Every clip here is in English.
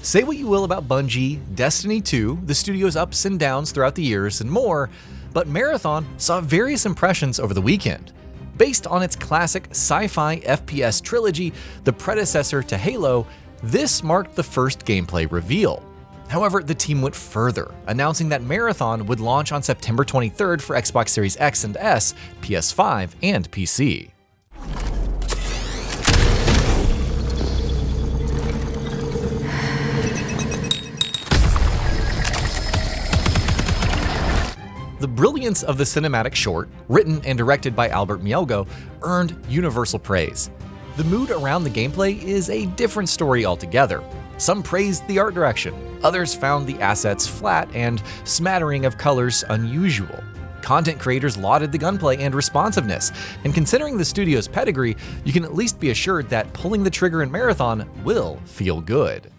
Say what you will about Bungie, Destiny 2, the studio's ups and downs throughout the years, and more, but Marathon saw various impressions over the weekend. Based on its classic sci-fi FPS trilogy, the predecessor to Halo, this marked the first gameplay reveal. However, the team went further, announcing that Marathon would launch on September 23rd for Xbox Series X and S, PS5, and PC. The brilliance of the cinematic short, written and directed by Albert Mielgo, earned universal praise. The mood around the gameplay is a different story altogether. Some praised the art direction, others found the assets flat and smattering of colors unusual. Content creators lauded the gunplay and responsiveness, and considering the studio's pedigree, you can at least be assured that pulling the trigger in Marathon will feel good.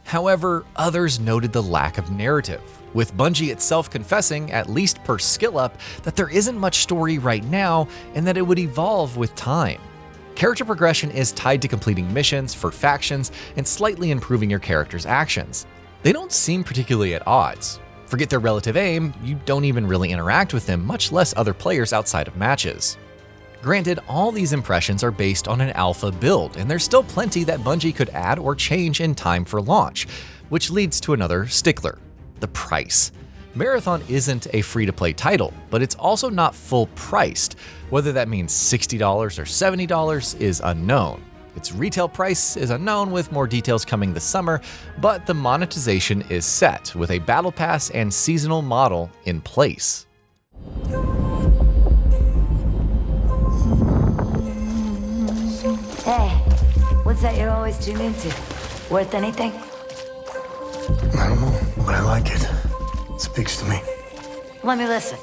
However, others noted the lack of narrative, with Bungie itself confessing, at least per skill up, that there isn't much story right now and that it would evolve with time. Character progression is tied to completing missions for factions and slightly improving your character's actions. They don't seem particularly at odds. Forget their relative aim, you don't even really interact with them, much less other players outside of matches. Granted, all these impressions are based on an alpha build, and there's still plenty that Bungie could add or change in time for launch, which leads to another stickler: the price. Marathon isn't a free-to-play title, but it's also not full-priced. Whether that means $60 or $70 is unknown. Its retail price is unknown, with more details coming this summer, but the monetization is set, with a battle pass and seasonal model in place. Hey, what's that you're always tuned into? Worth anything? I don't know, but I like it. It speaks to me. Let me listen.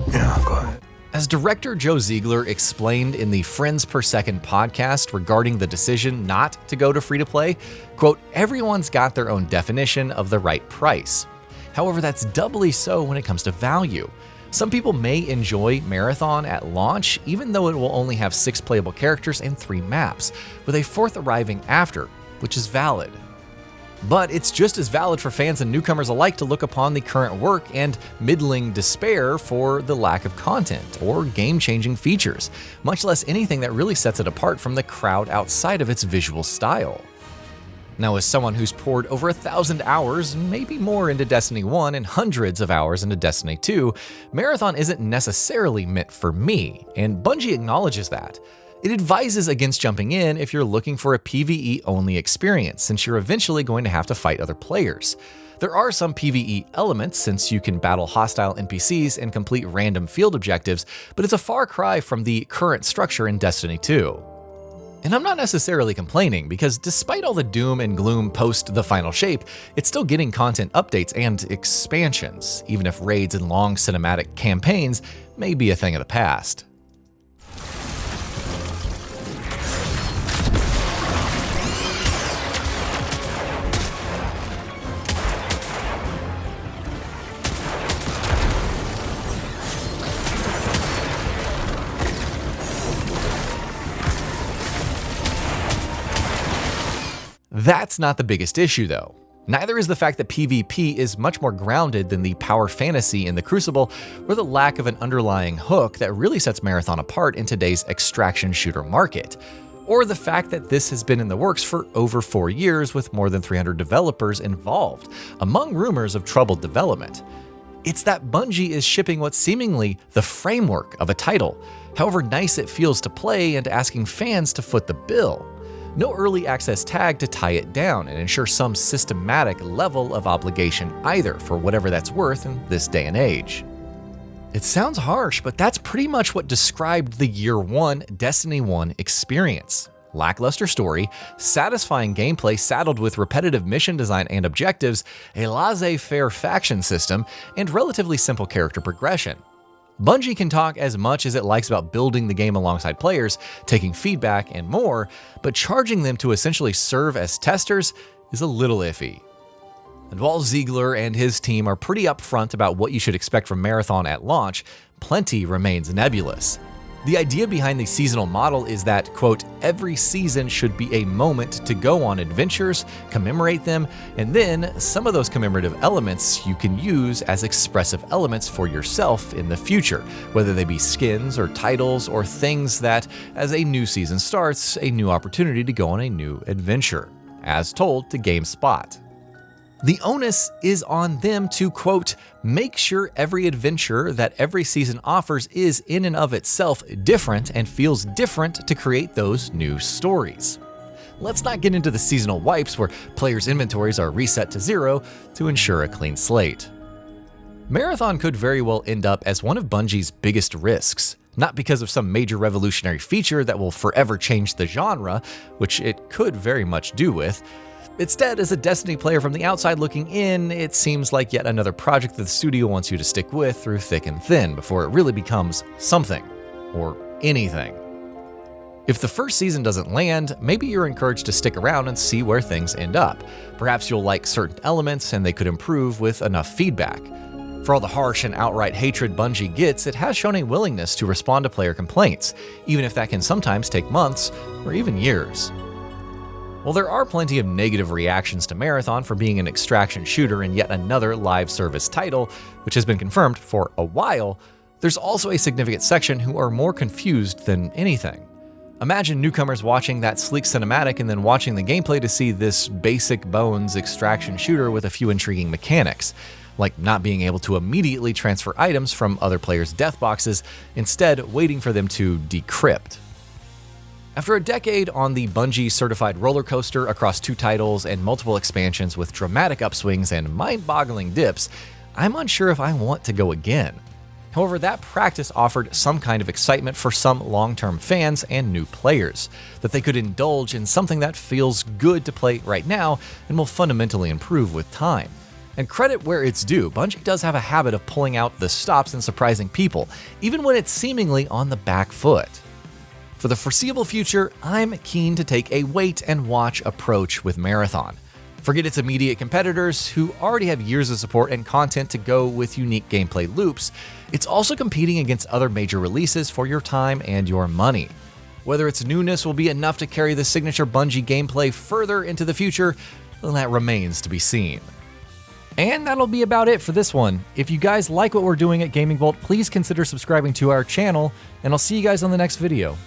Yeah, go ahead. As director Joe Ziegler explained in the Friends Per Second podcast regarding the decision not to go to free-to-play, quote, "Everyone's got their own definition of the right price. However, that's doubly so when it comes to value. Some people may enjoy Marathon at launch, even though it will only have 6 playable characters and 3 maps, with a 4th arriving after, which is valid. But it's just as valid for fans and newcomers alike to look upon the current work and middling despair for the lack of content or game-changing features, much less anything that really sets it apart from the crowd outside of its visual style." Now, as someone who's poured over 1,000 hours, maybe more, into Destiny 1 and hundreds of hours into Destiny 2, Marathon isn't necessarily meant for me, and Bungie acknowledges that. It advises against jumping in if you're looking for a PvE-only experience, since you're eventually going to have to fight other players. There are some PvE elements, since you can battle hostile NPCs and complete random field objectives, but it's a far cry from the current structure in Destiny 2. And I'm not necessarily complaining, because despite all the doom and gloom post the final shape, it's still getting content updates and expansions, even if raids and long cinematic campaigns may be a thing of the past. That's not the biggest issue, though. Neither is the fact that PvP is much more grounded than the power fantasy in the Crucible, or the lack of an underlying hook that really sets Marathon apart in today's extraction shooter market, or the fact that this has been in the works for over 4 years with more than 300 developers involved, among rumors of troubled development. It's that Bungie is shipping what's seemingly the framework of a title, however nice it feels to play, and asking fans to foot the bill. No early access tag to tie it down and ensure some systematic level of obligation either, for whatever that's worth in this day and age. It sounds harsh, but that's pretty much what described the Year 1 Destiny 1 experience. Lackluster story, satisfying gameplay saddled with repetitive mission design and objectives, a laissez-faire faction system, and relatively simple character progression. Bungie can talk as much as it likes about building the game alongside players, taking feedback, and more, but charging them to essentially serve as testers is a little iffy. And while Ziegler and his team are pretty upfront about what you should expect from Marathon at launch, plenty remains nebulous. The idea behind the seasonal model is that, quote, every season should be a moment to go on adventures, commemorate them, and then some of those commemorative elements you can use as expressive elements for yourself in the future, whether they be skins or titles or things that, as a new season starts, a new opportunity to go on a new adventure, as told to GameSpot. The onus is on them to, quote, make sure every adventure that every season offers is in and of itself different and feels different to create those new stories. Let's not get into the seasonal wipes where players' inventories are reset to 0 to ensure a clean slate. Marathon could very well end up as one of Bungie's biggest risks, not because of some major revolutionary feature that will forever change the genre, which it could very much do with. Instead, as a Destiny player from the outside looking in, it seems like yet another project that the studio wants you to stick with through thick and thin before it really becomes something, or anything. If the first season doesn't land, maybe you're encouraged to stick around and see where things end up. Perhaps you'll like certain elements and they could improve with enough feedback. For all the harsh and outright hatred Bungie gets, it has shown a willingness to respond to player complaints, even if that can sometimes take months or even years. While there are plenty of negative reactions to Marathon for being an extraction shooter in yet another live service title, which has been confirmed for a while, there's also a significant section who are more confused than anything. Imagine newcomers watching that sleek cinematic and then watching the gameplay to see this basic bones extraction shooter with a few intriguing mechanics, like not being able to immediately transfer items from other players' death boxes, instead waiting for them to decrypt. After a decade on the Bungie certified roller coaster across 2 titles and multiple expansions with dramatic upswings and mind-boggling dips, I'm unsure if I want to go again. However, that practice offered some kind of excitement for some long-term fans and new players, that they could indulge in something that feels good to play right now and will fundamentally improve with time. And credit where it's due, Bungie does have a habit of pulling out the stops and surprising people, even when it's seemingly on the back foot. For the foreseeable future, I'm keen to take a wait-and-watch approach with Marathon. Forget its immediate competitors, who already have years of support and content to go with unique gameplay loops. It's also competing against other major releases for your time and your money. Whether its newness will be enough to carry the signature Bungie gameplay further into the future, well, that remains to be seen. And that'll be about it for this one. If you guys like what we're doing at GamingBolt, please consider subscribing to our channel, and I'll see you guys on the next video.